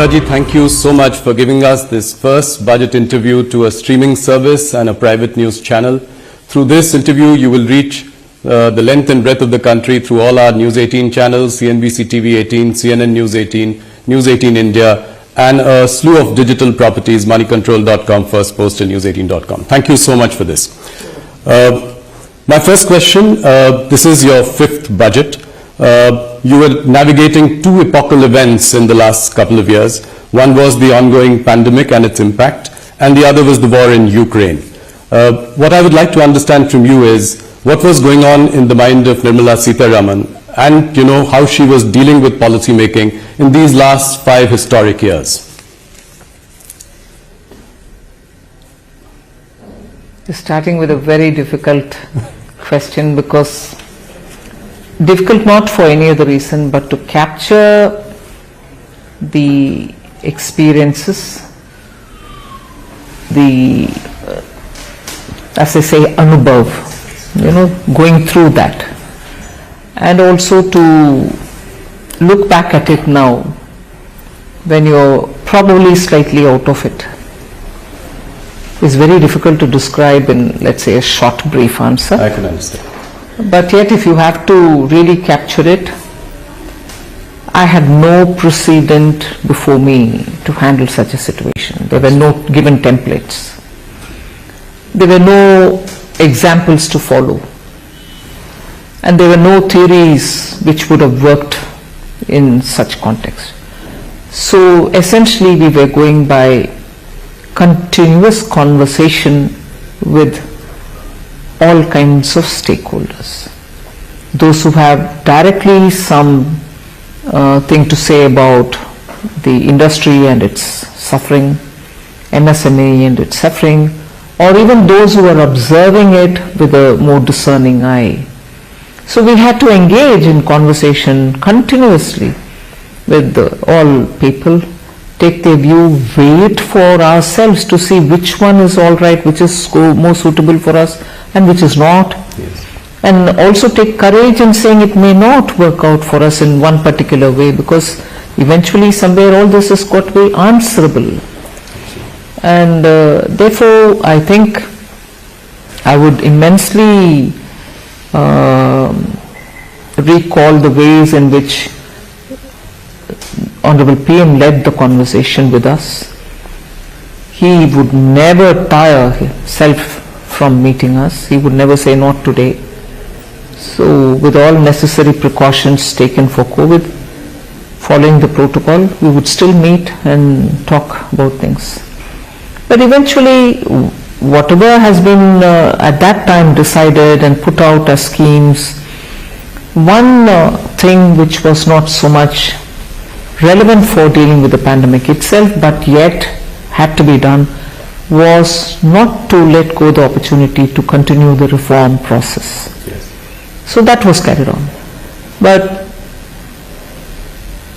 Nirmala ji, thank you so much for giving us this first budget interview to a streaming service and a private news channel. Through this interview, you will reach the length and breadth of the country through all our News 18 channels, CNBC TV 18, CNN News 18, News 18 India, and a slew of digital properties, moneycontrol.com, First Post, and news18.com. Thank you so much for this. My first question, this is your fifth budget. You were navigating two epochal events in the last couple of years. One was the ongoing pandemic and its impact, and the other was the war in Ukraine. What I would like to understand from you is what was going on in the mind of Nirmala Sitharaman, and how she was dealing with policy making in these last 5 historic years. Starting with a very difficult question, because difficult not for any other reason but to capture the experiences, the as I say, anubhav, going through that, and also to look back at it now when you're probably slightly out of it. It's very difficult to describe in, let's say, a short brief answer. I can understand. But yet, if you have to really capture it, I had no precedent before me to handle such a situation. There were no given templates. There were no examples to follow. And there were no theories which would have worked in such context. So essentially we were going by continuous conversation with all kinds of stakeholders. Those who have directly some thing to say about the industry and its suffering, MSME and its suffering, or even those who are observing it with a more discerning eye. So we had to engage in conversation continuously with all people, take their view, wait for ourselves to see which one is all right, which is more suitable for us and which is not. Yes. And also take courage in saying it may not work out for us in one particular way, because eventually somewhere all this has got to be answerable. And therefore I think I would immensely recall the ways in which Honorable PM led the conversation with us. He would never tire himself from meeting us. He would never say not today. So with all necessary precautions taken for COVID, following the protocol, we would still meet and talk about things. But eventually, whatever has been at that time decided and put out as schemes, one thing which was not so much relevant for dealing with the pandemic itself, but yet had to be done, was not to let go the opportunity to continue the reform process. Yes. So that was carried on. But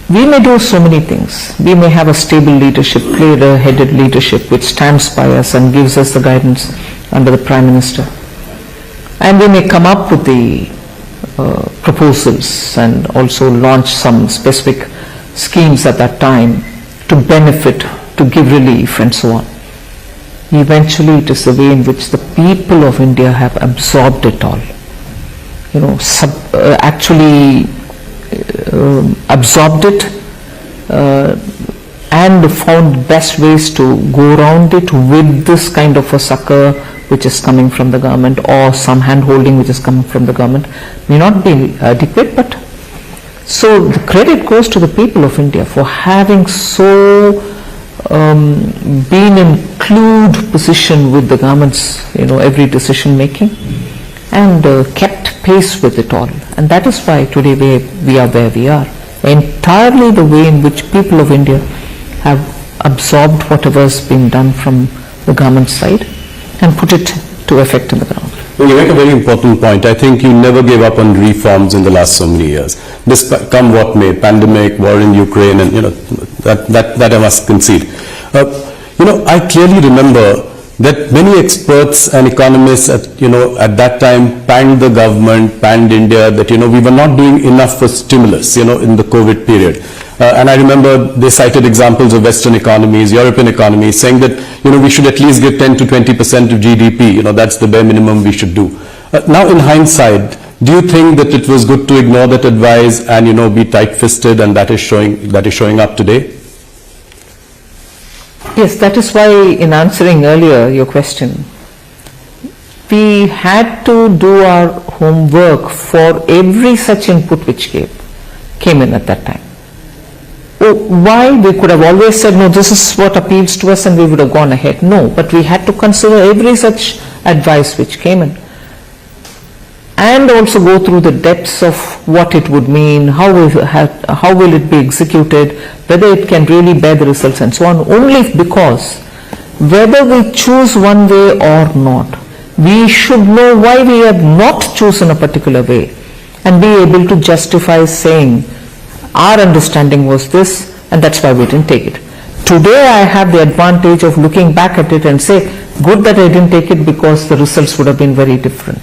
we may do so many things. We may have a stable leadership, clear-headed leadership which stands by us and gives us the guidance under the Prime Minister. And we may come up with the proposals and also launch some specific schemes at that time to benefit, to give relief and so on. Eventually it is the way in which the people of India have absorbed it all. Absorbed it and found best ways to go around it with this kind of a succor which is coming from the government, or some hand-holding which is coming from the government. May not be adequate, but so the credit goes to the people of India for having so been in clued position with the government's every decision making, and kept pace with it all. And that is why today we are where we are. Entirely the way in which people of India have absorbed whatever has been done from the government side and put it to effect in the ground. Well, you make a very important point. I think you never gave up on reforms in the last so many years. Come what may, pandemic, war in Ukraine, and that I must concede. I clearly remember that many experts and economists at that time panned the government, panned India, that we were not doing enough for stimulus in the COVID period. And I remember they cited examples of Western economies, European economies, saying that we should at least give 10 to 20% of GDP, that's the bare minimum we should do. Now in hindsight, do you think that it was good to ignore that advice and be tight-fisted, and that is showing up today? Yes, that is why in answering earlier your question, we had to do our homework for every such input which came in at that time. Why? We could have always said, no, this is what appeals to us, and we would have gone ahead. No, but we had to consider every such advice which came in, and also go through the depths of what it would mean, how will it be executed, whether it can really bear the results and so on, only because whether we choose one way or not, we should know why we have not chosen a particular way and be able to justify saying our understanding was this and that's why we didn't take it. Today I have the advantage of looking back at it and say, good that I didn't take it because the results would have been very different.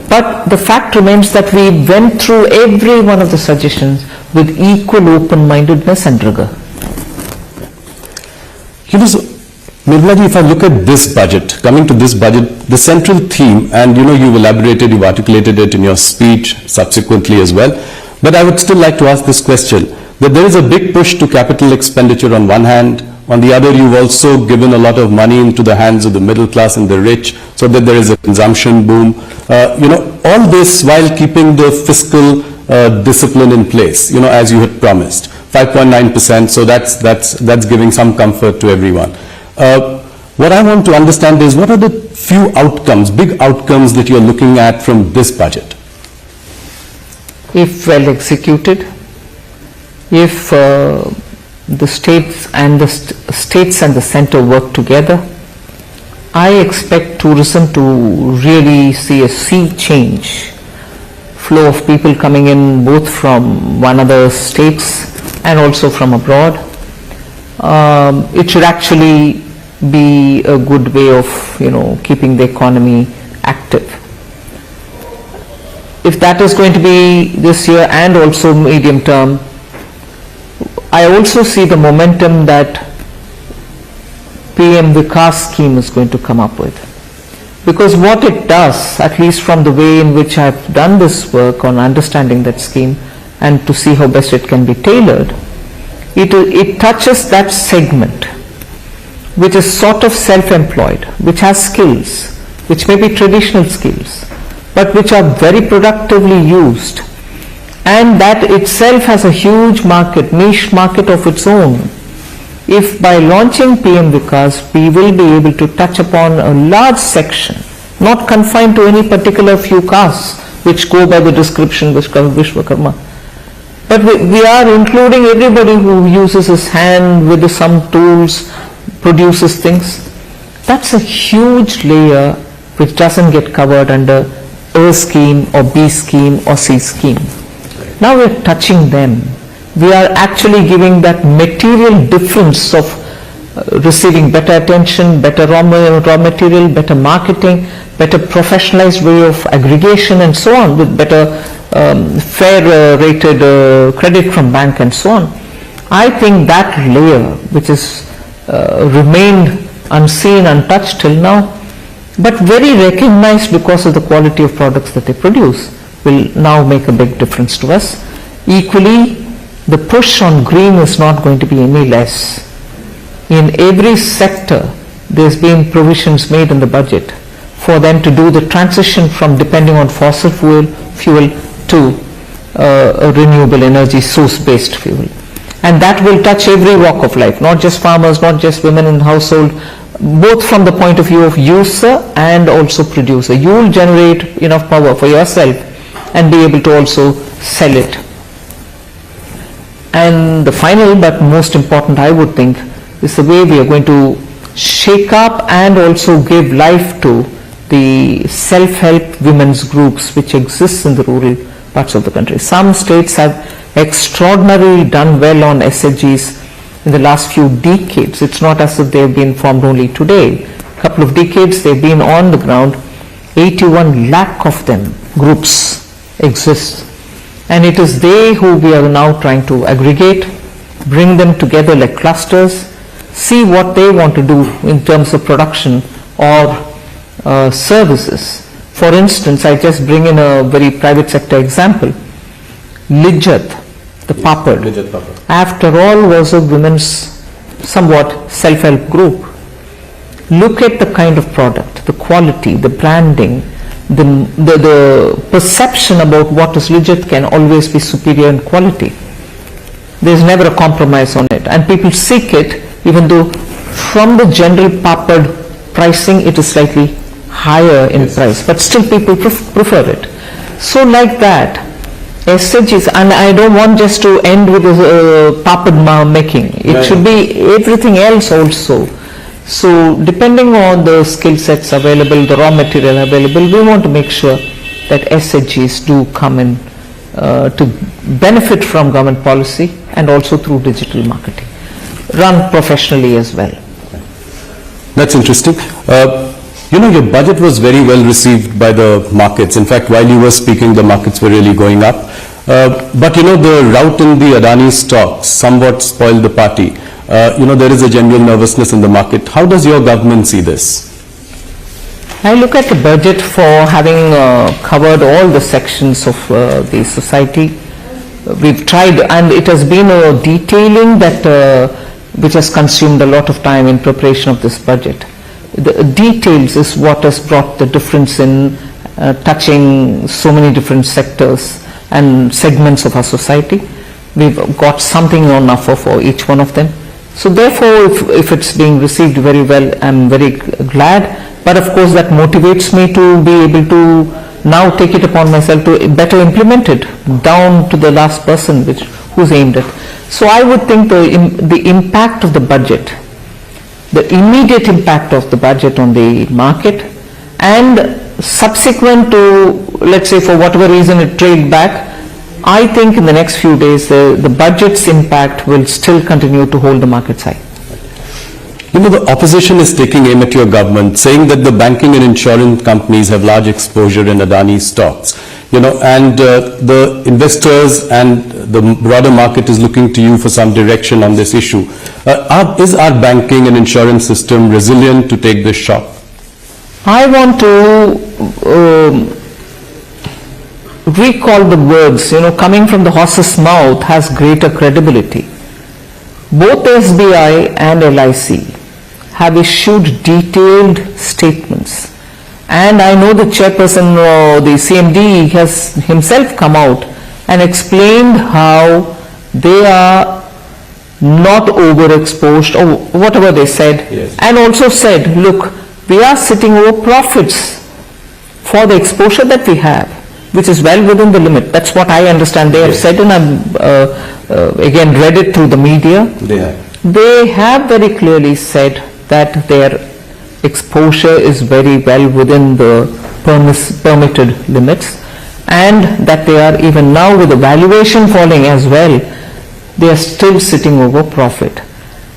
But the fact remains that we went through every one of the suggestions with equal open-mindedness and rigor. Nirmala ji, if I look at this budget, coming to this budget, the central theme, and you've elaborated, you've articulated it in your speech subsequently as well, but I would still like to ask this question, that there is a big push to capital expenditure on one hand. On the other, you've also given a lot of money into the hands of the middle class and the rich, so that there is a consumption boom. All this while keeping the fiscal discipline in place, as you had promised. 5.9%, so that's giving some comfort to everyone. What I want to understand is, what are the few outcomes, big outcomes that you're looking at from this budget? If well executed, if the states and the center work together, I expect tourism to really see a sea change. Flow of people coming in both from one other states and also from abroad. It should actually be a good way of keeping the economy active. If that is going to be this year and also medium term, I also see the momentum that PM Vikas scheme is going to come up with. Because what it does, at least from the way in which I've done this work on understanding that scheme and to see how best it can be tailored, it touches that segment which is sort of self-employed, which has skills, which may be traditional skills, but which are very productively used, and that itself has a huge market, niche market of its own. If by launching PM Vikas, we will be able to touch upon a large section, not confined to any particular few castes, which go by the description Vishwakarma. But we are including everybody who uses his hand with some tools, produces things. That's a huge layer which doesn't get covered under A scheme or B scheme or C scheme. Now we're touching them. We are actually giving that material difference of receiving better attention, better raw material, better marketing, better professionalized way of aggregation and so on, with better fair rated credit from bank and so on. I think that layer, which has remained unseen, untouched till now, but very recognized because of the quality of products that they produce, will now make a big difference to us. Equally, the push on green is not going to be any less. In every sector, there's been provisions made in the budget for them to do the transition from depending on fossil fuel to a renewable energy source-based fuel. And that will touch every walk of life, not just farmers, not just women in household, both from the point of view of user and also producer. You will generate enough power for yourself and be able to also sell it. And the final but most important, I would think, is the way we are going to shake up and also give life to the self-help women's groups which exist in the rural parts of the country. Some states have extraordinarily done well on SHGs. in the last few decades. It's not as if they've been formed only today. A couple of decades they've been on the ground. 81 lakh of them, groups, exist. And it is they who we are now trying to aggregate, bring them together like clusters, see what they want to do in terms of production or services. For instance, I just bring in a very private sector example. Lijjat, the papad, after all was a women's somewhat self-help group. Look at the kind of product, the quality, the branding, the perception about what is Lijjat can always be superior in quality. There is never a compromise on it, and people seek it, even though from the general papad pricing it is slightly higher in price, but still people prefer it. So like that, SHGs, and I don't want just to end with papad making, it should be everything else also. So depending on the skill sets available, the raw material available, we want to make sure that SHGs do come in to benefit from government policy and also through digital marketing, run professionally as well. That's interesting. Your budget was very well received by the markets. In fact, while you were speaking, the markets were really going up. But the rout in the Adani stocks somewhat spoiled the party. There is a general nervousness in the market. How does your government see this? I look at the budget for having covered all the sections of the society. We've tried, and it has been a detailing that which has consumed a lot of time in preparation of this budget. The details is what has brought the difference in touching so many different sectors and segments of our society. We've got something on offer for each one of them. So therefore, if it's being received very well, I'm very glad. But of course, that motivates me to be able to now take it upon myself to better implement it down to the last person who's aimed at. So I would think the impact of the budget, the immediate impact of the budget on the market, and subsequent to, let's say, for whatever reason it trailed back, I think in the next few days the budget's impact will still continue to hold the markets high. The opposition is taking aim at your government, saying that the banking and insurance companies have large exposure in Adani stocks. And the investors and the broader market is looking to you for some direction on this issue. Is our banking and insurance system resilient to take this shock? I want to recall the words, coming from the horse's mouth has greater credibility. Both SBI and LIC have issued detailed statements, and I know the chairperson, the CMD, has himself come out and explained how they are not overexposed or whatever they said, and also said, look, we are sitting over profits for the exposure that we have, which is well within the limit. That's what I understand. They have said, and I've again read it through the media. They have very clearly said that their exposure is very well within the permitted limits, and that they are, even now with the valuation falling as well, they are still sitting over profit.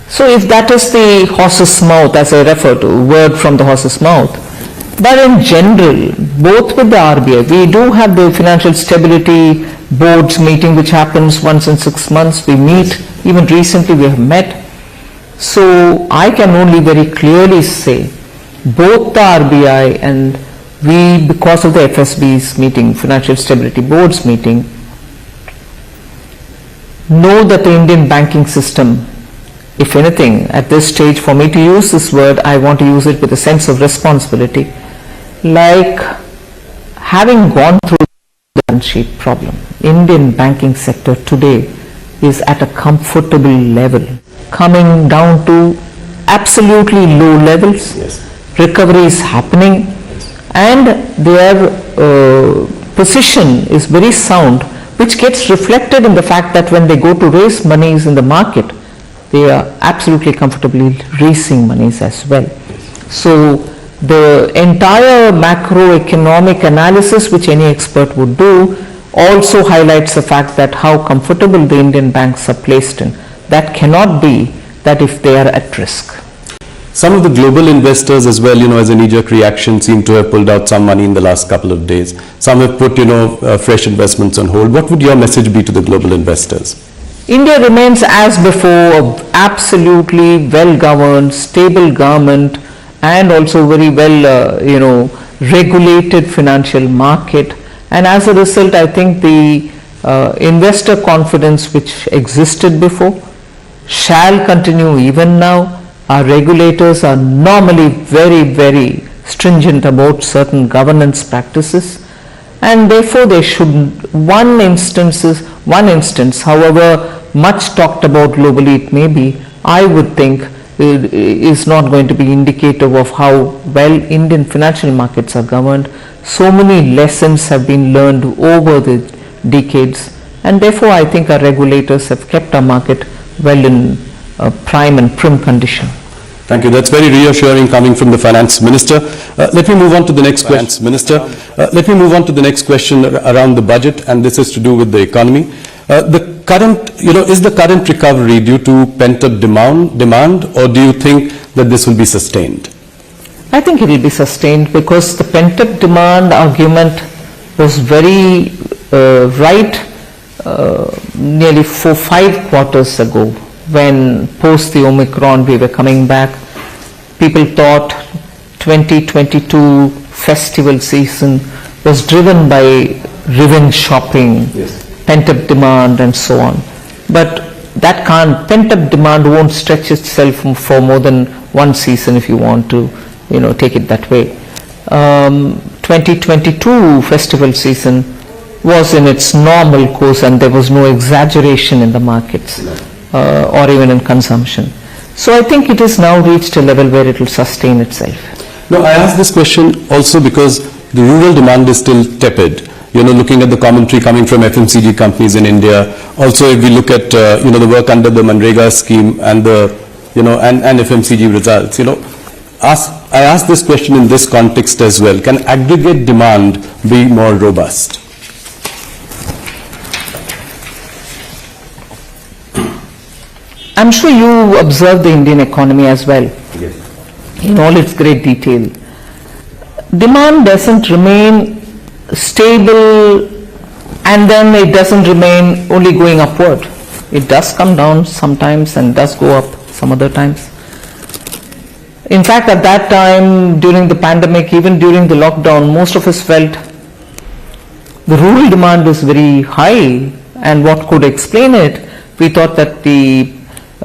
So if that is the horse's mouth, as I refer to, word from the horse's mouth, but in general, both with the RBI, we do have the Financial Stability Board's meeting which happens once in 6 months. We meet, even recently we have met. So I can only very clearly say, both the RBI and we, because of the FSB's meeting, Financial Stability Board's meeting, know that the Indian banking system, if anything, at this stage, for me to use this word, I want to use it with a sense of responsibility, like having gone through the balance sheet problem. Indian banking sector today is at a comfortable level, coming down to absolutely low levels. Recovery is happening, and their position is very sound, which gets reflected in the fact that when they go to raise monies in the market, they are absolutely comfortably raising monies as well. So the entire macroeconomic analysis which any expert would do also highlights the fact that how comfortable the Indian banks are placed in. That cannot be that if they are at risk. Some of the global investors as well, as a knee-jerk reaction, seem to have pulled out some money in the last couple of days. Some have put, fresh investments on hold. What would your message be to the global investors? India remains as before an absolutely well-governed, stable government and also very well, regulated financial market. And as a result, I think the investor confidence which existed before shall continue even now. Our regulators are normally very, very stringent about certain governance practices, and therefore they should, one instance, however much talked about globally it may be, I would think is not going to be indicative of how well Indian financial markets are governed. So many lessons have been learned over the decades, and therefore I think our regulators have kept our market well in prime and prim condition. Thank you. That's very reassuring coming from the Finance Minister. Let me move on to the next question. Let me move on to the next question around the budget, and this is to do with the economy. The current, is the current recovery due to pent-up demand, or do you think that this will be sustained? I think it will be sustained because the pent-up demand argument was very right nearly 4-5 quarters ago, when post the Omicron we were coming back. People thought 2022 festival season was driven by revenge shopping, pent-up demand and so on. But that pent-up demand won't stretch itself for more than one season if you want to, take it that way. 2022 festival season was in its normal course and there was no exaggeration in the markets or even in consumption. So I think it has now reached a level where it will sustain itself. No, I ask this question also because the rural demand is still tepid. Looking at the commentary coming from FMCG companies in India. Also, if we look at, the work under the Manrega scheme and the, and FMCG results, I ask this question in this context as well. Can aggregate demand be more robust? I'm sure you observe the Indian economy as well, in all its great detail. Demand doesn't remain stable and then it doesn't remain only going upward. It does come down sometimes and does go up some other times. In fact, at that time, during the pandemic, even during the lockdown, most of us felt the rural demand was very high, and what could explain it? We thought that the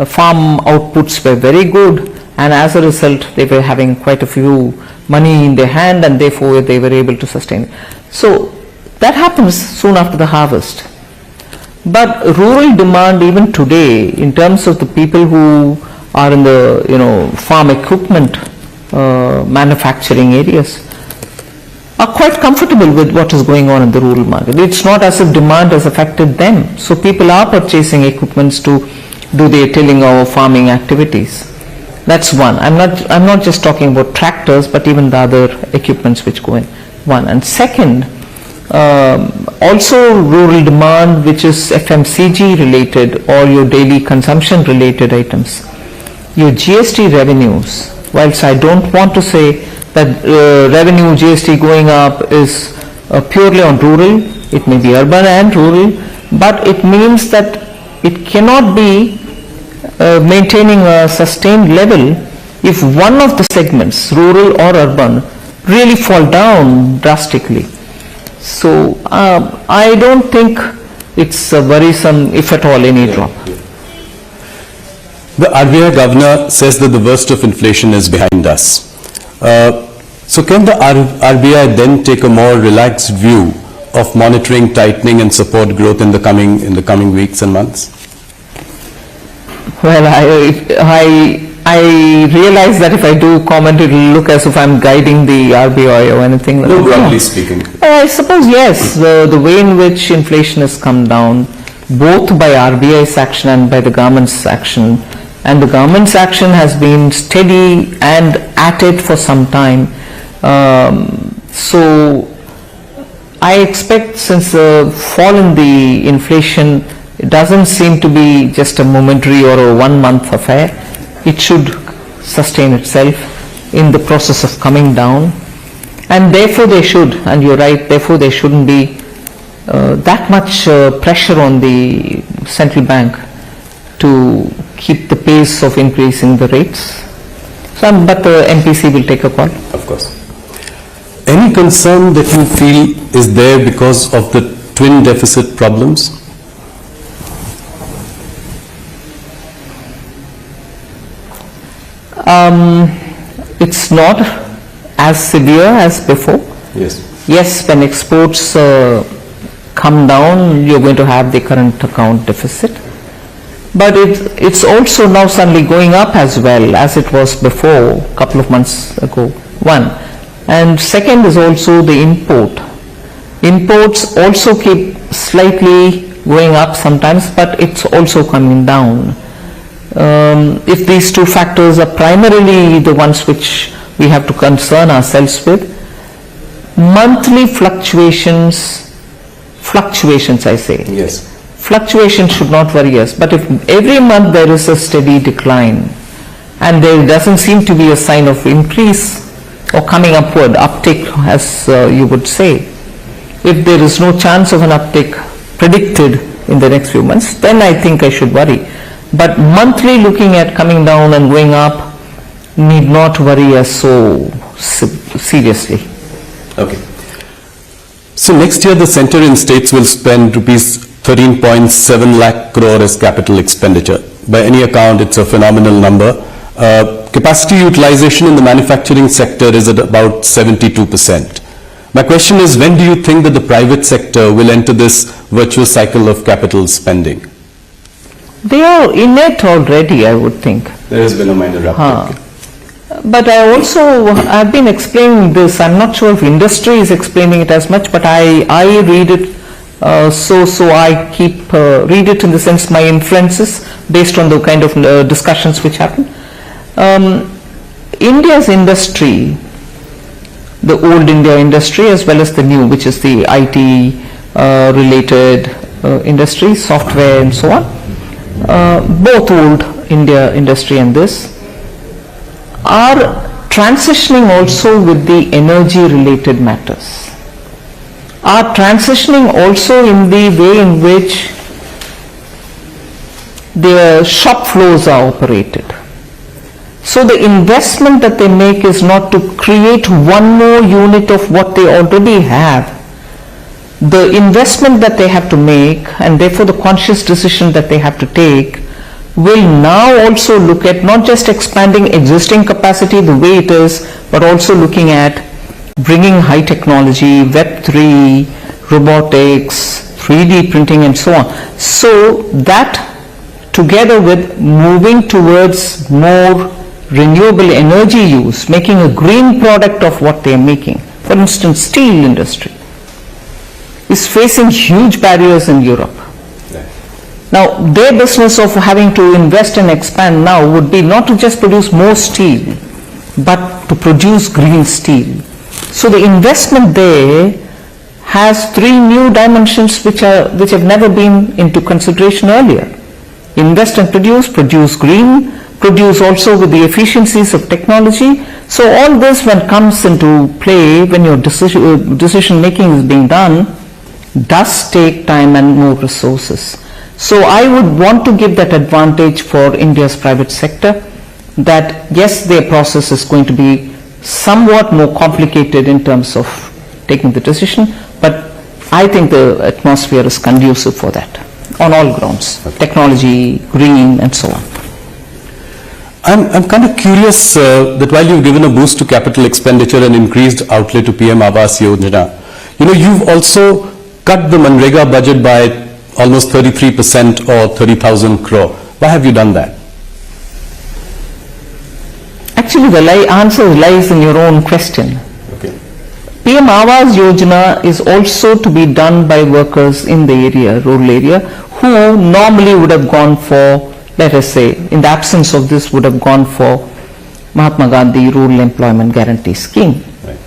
farm outputs were very good, and as a result they were having quite a few money in their hand and therefore they were able to sustain it. So that happens soon after the harvest. But rural demand even today, in terms of the people who are in the farm equipment manufacturing areas, are quite comfortable with what is going on in the rural market. It's not as if demand has affected them. So people are purchasing equipments to do their tilling or farming activities. That's one. I'm not just talking about tractors, but even the other equipments which go in. One. And second, also rural demand, which is FMCG related or your daily consumption related items. Your GST revenues, whilst I don't want to say that revenue GST going up is purely on rural, it may be urban and rural, but it means that it cannot be maintaining a sustained level if one of the segments, rural or urban, really fall down drastically. So I don't think it's worrisome, if at all, any drop. The RBI governor says that the worst of inflation is behind us. So can the RBI then take a more relaxed view of monitoring, tightening and support growth in the coming weeks and months? Well, I realize that if I do comment, it will look as if I'm guiding the RBI or anything like that. No, broadly speaking. I suppose yes, the way in which inflation has come down, both by RBI's action and by the government's action, and the government's action has been steady and at it for some time. So I expect, since the fall in the inflation It doesn't seem to be just a momentary or a 1 month affair. It should sustain itself in the process of coming down, and therefore they should, and you're right, therefore there shouldn't be that much pressure on the central bank to keep the pace of increasing the rates. But the MPC will take a call. Of course. Any concern that you feel is there because of the twin deficit problems? It's not as severe as before. Yes. Yes, when exports come down, you're going to have the current account deficit. But it's also now suddenly going up as well as it was before, a couple of months ago, one. And second is also the import. Imports also keep slightly going up sometimes, but it's also coming down. If these two factors are primarily the ones which we have to concern ourselves with, monthly fluctuations I say. Yes. Fluctuation should not worry us, but if every month there is a steady decline and there doesn't seem to be a sign of increase or coming upward, uptick as you would say, if there is no chance of an uptick predicted in the next few months, then I think I should worry. But monthly looking at coming down and going up need not worry us so seriously. Okay. So next year the centre and states will spend rupees 13.7 lakh crore as capital expenditure. By any account, it's a phenomenal number. Capacity utilization in the manufacturing sector is at about 72%. My question is, when do you think that the private sector will enter this virtuous cycle of capital spending? They are in it already, I would think. There has been a minor uptick. But I've been explaining this. I'm not sure if industry is explaining it as much, but I read it. So I keep read it in the sense my inferences based on the kind of discussions which happen. India's industry, the old India industry as well as the new, which is the IT related industry, software and so on, both old India industry and this, are transitioning also with the energy related matters, are transitioning also in the way in which their shop floors are operated. So the investment that they make is not to create one more unit of what they already have. The investment that they have to make, and therefore the conscious decision that they have to take, will now also look at not just expanding existing capacity the way it is, but also looking at bringing high technology, Web3, robotics, 3D printing and so on. So that together with moving towards more renewable energy use, making a green product of what they are making. For instance, steel industry is facing huge barriers in Europe. Now, their business of having to invest and expand now would be not to just produce more steel, but to produce green steel. So the investment there has three new dimensions which have never been into consideration earlier. Invest and produce green, produce also with the efficiencies of technology. So all this, when comes into play, when your decision making is being done, does take time and more resources. So I would want to give that advantage for India's private sector, that yes, their process is going to be somewhat more complicated in terms of taking the decision, but I think the atmosphere is conducive for that on all grounds, technology, green and so on. I'm kind of curious that while you've given a boost to capital expenditure and increased outlay to PM Awas Yojana, you've also cut the Manrega budget by almost 33% or 30,000 crore. Why have you done that? Actually, the answer lies in your own question. Okay. PM Awas Yojana is also to be done by workers in the area, rural area, who normally would have gone for, let us say, in the absence of this, would have gone for Mahatma Gandhi Rural Employment Guarantee Scheme. Right.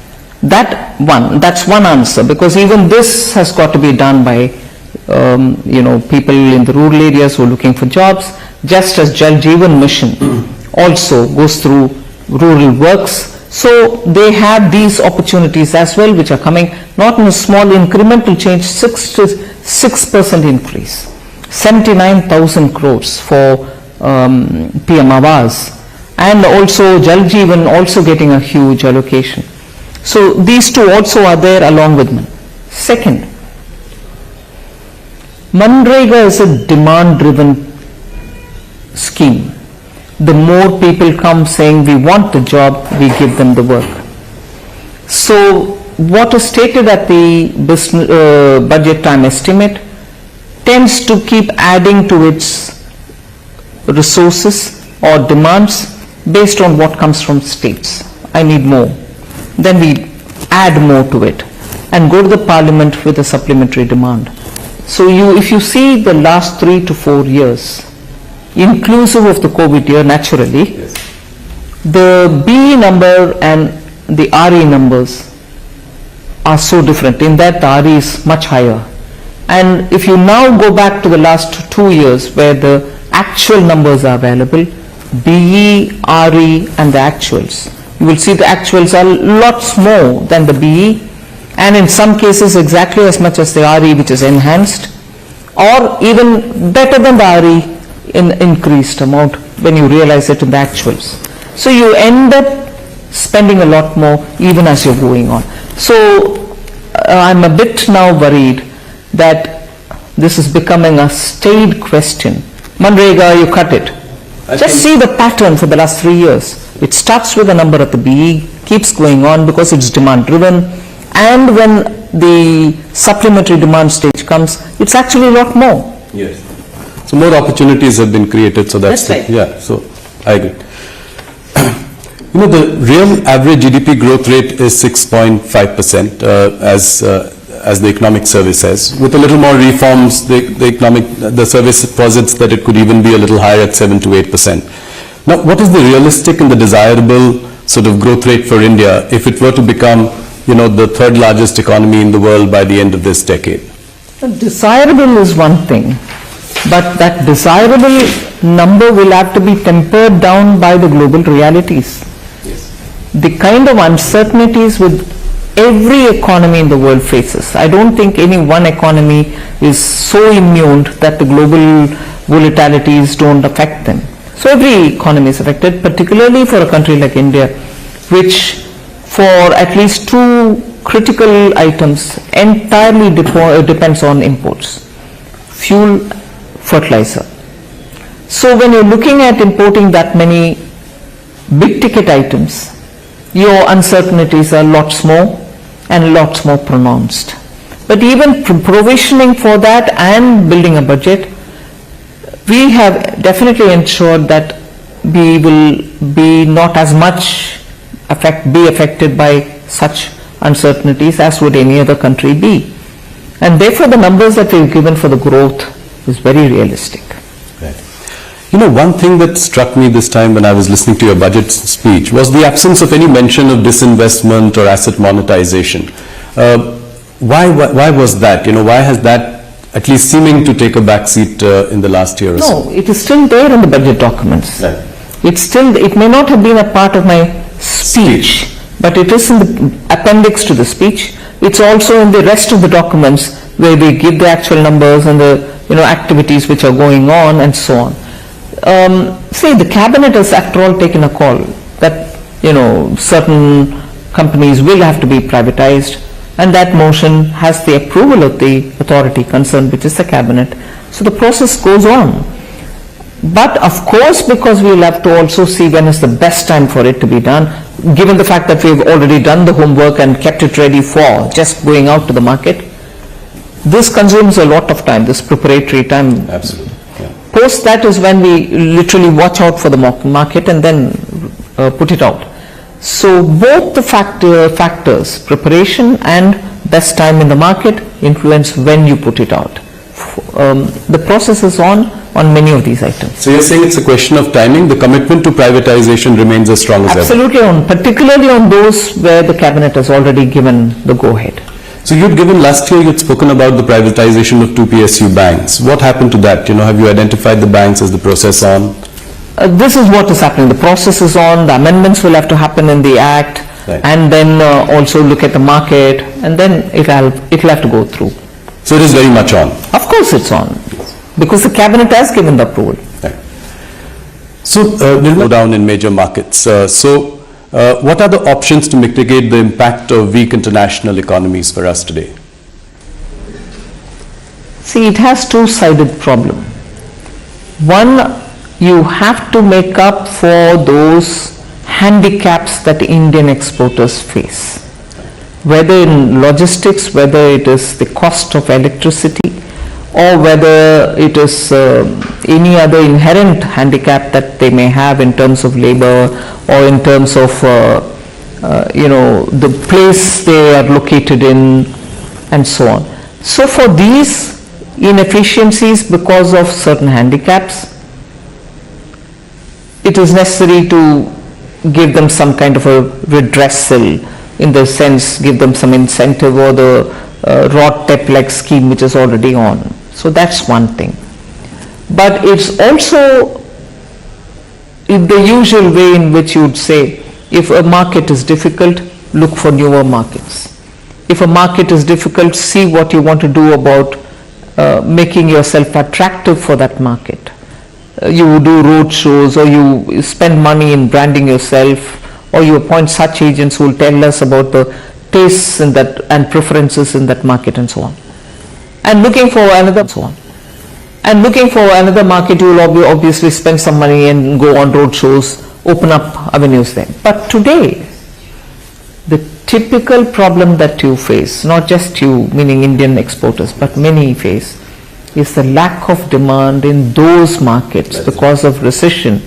That's one answer, because even this has got to be done by people in the rural areas who are looking for jobs, just as Jal Jeevan Mission also goes through rural works. So they have these opportunities as well, which are coming not in a small incremental change, 6% increase, 79,000 crores for PM Awas, and also Jal Jeevan also getting a huge allocation. So these two also are there along with me. Second, Manrega is a demand-driven scheme. The more people come saying we want the job, we give them the work. So what is stated at the budget time estimate tends to keep adding to its resources or demands based on what comes from states. I need more. Then we add more to it and go to the parliament with a supplementary demand. So if you see the last 3 to 4 years, inclusive of the COVID year, naturally, yes, the BE number and the RE numbers are so different in that the RE is much higher. And if you now go back to the last 2 years where the actual numbers are available, BE, RE and the actuals, you will see the actuals are lots more than the BE, and in some cases exactly as much as the RE, which is enhanced, or even better than the RE in increased amount when you realize it in the actuals. So you end up spending a lot more even as you're going on. So I'm a bit now worried that this is becoming a staid question. Manrega, you cut it. Just see the pattern for the last 3 years. It starts with a number at the BE, keeps going on because it's demand driven, and when the supplementary demand stage comes, it's actually a lot more. Yes. So more opportunities have been created, so that's right. Yeah, so I agree. The real average GDP growth rate is 6.5% as the economic survey says. With a little more reforms, the survey posits that it could even be a little higher at 7 to 8%. Now, what is the realistic and the desirable sort of growth rate for India if it were to become, the third largest economy in the world by the end of this decade? Desirable is one thing, but that desirable number will have to be tempered down by the global realities. Yes. The kind of uncertainties with every economy in the world faces. I don't think any one economy is so immune that the global volatilities don't affect them. So every economy is affected, particularly for a country like India, which for at least 2 critical items entirely depends on imports: fuel, fertilizer. So when you're looking at importing that many big ticket items, your uncertainties are lots more and lots more pronounced. But even provisioning for that and building a budget, we have definitely ensured that we will be not as much be affected by such uncertainties as would any other country be. And therefore the numbers that we've given for the growth is very realistic. Right. One thing that struck me this time when I was listening to your budget speech was the absence of any mention of disinvestment or asset monetization. Why was that? Why has that at least seeming to take a backseat in the last year or so? No, it is still there in the budget documents. Right. It may not have been a part of my speech, but it is in the appendix to the speech. It's also in the rest of the documents where we give the actual numbers and the activities which are going on and so on. See, the cabinet has after all taken a call that certain companies will have to be privatized, and that motion has the approval of the authority concerned, which is the cabinet. So the process goes on. But of course, because we'll have to also see when is the best time for it to be done, given the fact that we've already done the homework and kept it ready for just going out to the market, this consumes a lot of time, this preparatory time. Absolutely. Yeah. Post that is when we literally watch out for the market and then put it out. So both the factors, preparation and best time in the market, influence when you put it out. The process is on many of these items. So you're saying it's a question of timing. The commitment to privatization remains as strong as ever. Absolutely, particularly on those where the cabinet has already given the go-ahead. So you'd given last year, you'd spoken about the privatization of two PSU banks. What happened to that? Have you identified the banks? Is the process on? This is what is happening. The process is on. The amendments will have to happen in the Act, Right. and then also look at the market, and then it'll have to go through. So it is very much on. Of course it's on, because the cabinet has given the approval. Right. So Nirmala, down in major markets. What are the options to mitigate the impact of weak international economies for us today? See, it has two-sided problem. One, you have to make up for those handicaps that Indian exporters face, whether in logistics, whether it is the cost of electricity, or whether it is any other inherent handicap that they may have in terms of labor, or in terms of the place they are located in, and so on. So for these inefficiencies because of certain handicaps, it is necessary to give them some kind of a redressal, in the sense give them some incentive, or the RODTEP-like scheme which is already on. So that's one thing. But it's also in the usual way in which you would say, if a market is difficult, look for newer markets. If a market is difficult, see what you want to do about making yourself attractive for that market. You do road shows, or you spend money in branding yourself, or you appoint such agents who will tell us about the tastes in that and preferences in that market, and so on. And looking for another, so on. And looking for another market, you will obviously spend some money and go on road shows, open up avenues there. But today, the typical problem that you face, not just you, meaning Indian exporters, but many face, is the lack of demand in those markets because of recession,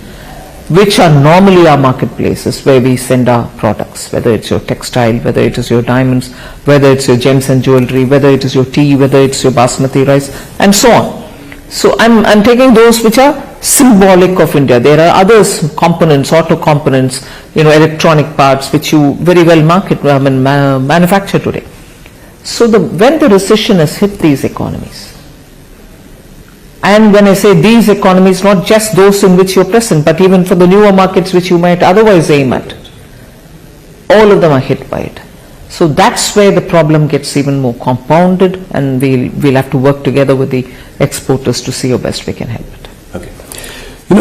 which are normally our marketplaces where we send our products, whether it's your textile, whether it is your diamonds, whether it's your gems and jewelry, whether it is your tea, whether it's your basmati rice, and so on. So I'm taking those which are symbolic of India. There are others, components, auto components, electronic parts, which you very well manufacture today. So when the recession has hit these economies, and when I say these economies, not just those in which you're present, but even for the newer markets which you might otherwise aim at, all of them are hit by it. So that's where the problem gets even more compounded, and we'll have to work together with the exporters to see how best we can help it. Okay.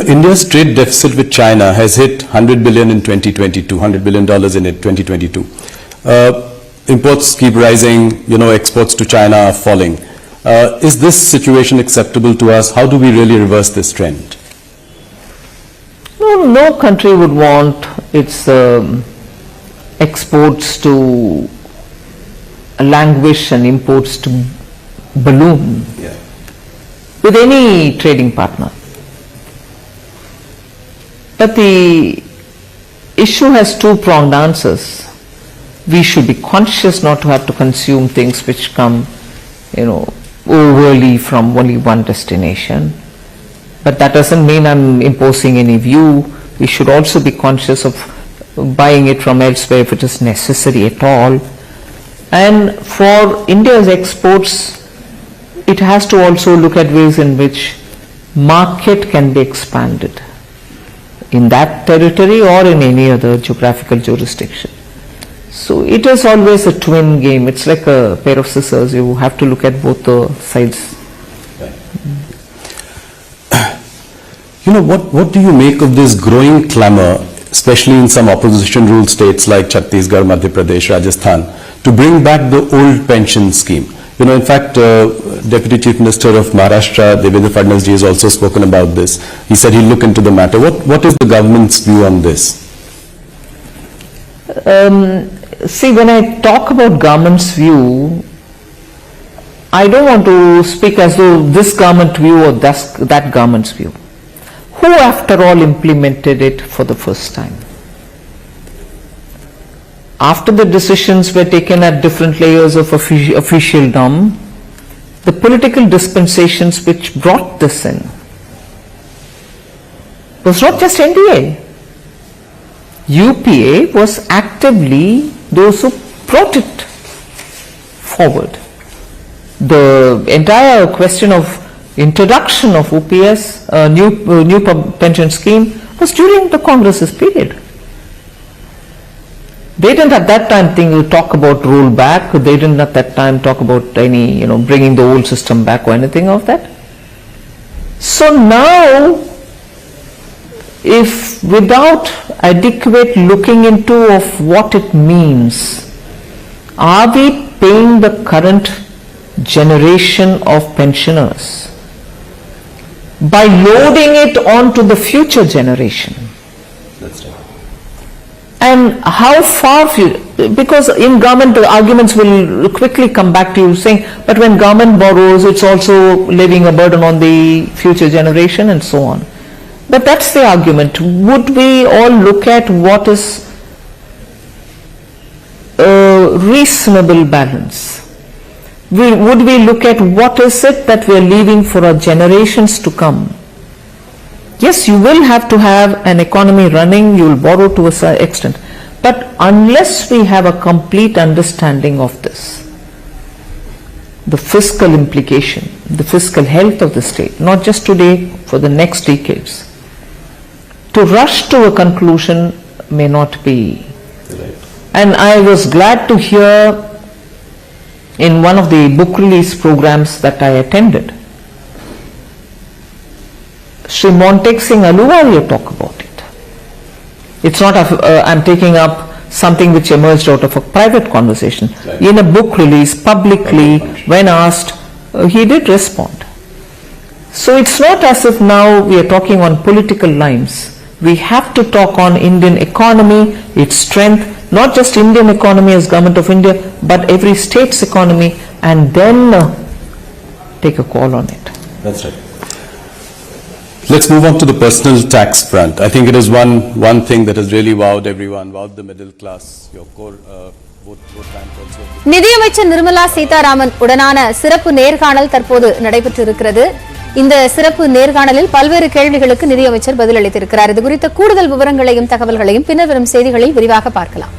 India's trade deficit with China has hit $100 billion in 2022, $100 billion in 2022. Imports keep rising, exports to China are falling. Is this situation acceptable to us? How do we really reverse this trend? No country would want its exports to languish and imports to balloon with any trading partner. But the issue has two-pronged answers. We should be conscious not to have to consume things which come, overly from only one destination. But that doesn't mean I'm imposing any view. We should also be conscious of buying it from elsewhere if it is necessary at all. And for India's exports, it has to also look at ways in which market can be expanded in that territory or in any other geographical jurisdiction. So it is always a twin game. It's like a pair of scissors. You have to look at both the sides. What do you make of this growing clamor, especially in some opposition ruled states like Chhattisgarh, Madhya Pradesh, Rajasthan, to bring back the old pension scheme? In fact, Deputy Chief Minister of Maharashtra, Devendra Fadnavis ji, has also spoken about this. He said he'll look into the matter. What is the government's view on this? See, when I talk about government's view, I don't want to speak as though this government view or that government's view. Who, after all, implemented it for the first time? After the decisions were taken at different layers of officialdom, the political dispensations which brought this in was not just NDA. UPA was actively those who brought it forward. The entire question of introduction of OPS, new pension scheme, was during the Congress's period. They didn't at that time talk about rollback. They didn't at that time talk about any, bringing the old system back or anything of that. So now, if without adequate looking into of what it means, are we paying the current generation of pensioners by loading it onto the future generation? That's right. And how far, because in government the arguments will quickly come back to you saying, but when government borrows, it's also leaving a burden on the future generation and so on. But that's the argument. Would we all look at what is a reasonable balance? Would we look at what is it that we are leaving for our generations to come? Yes, you will have to have an economy running, you will borrow to a certain extent. But unless we have a complete understanding of this, the fiscal implication, the fiscal health of the state, not just today, for the next decades, to rush to a conclusion may not be. And I was glad to hear in one of the book release programs that I attended, Sri Montek Singh Aluwalia talk about it. It's not I'm taking up something which emerged out of a private conversation. Right. In a book release, publicly, when asked, he did respond. So it's not as if now we are talking on political lines. We have to talk on Indian economy, its strength, not just Indian economy as Government of India, but every state's economy, and then take a call on it. That's right. Let's move on to the personal tax front. I think it is one thing that has really wowed everyone, wowed the middle class. Your core vote bank also. நிதியமைச்சர் நிர்மலா சீதாராமன் உடனான சிறப்பு நேர்காணல் தற்போது நடைபெற்று இருக்கிறது. இந்த சிறப்பு நேர்காணலில் பல்வேறு கேள்விகளுக்கு நிதியமைச்சர் பதிலளித்திருக்கிறார். இது குறித்த கூடுதல் விவரங்களையும் தகவல்களையும் பின்னர் வரும் செய்திகளில் விரிவாக பார்க்கலாம்.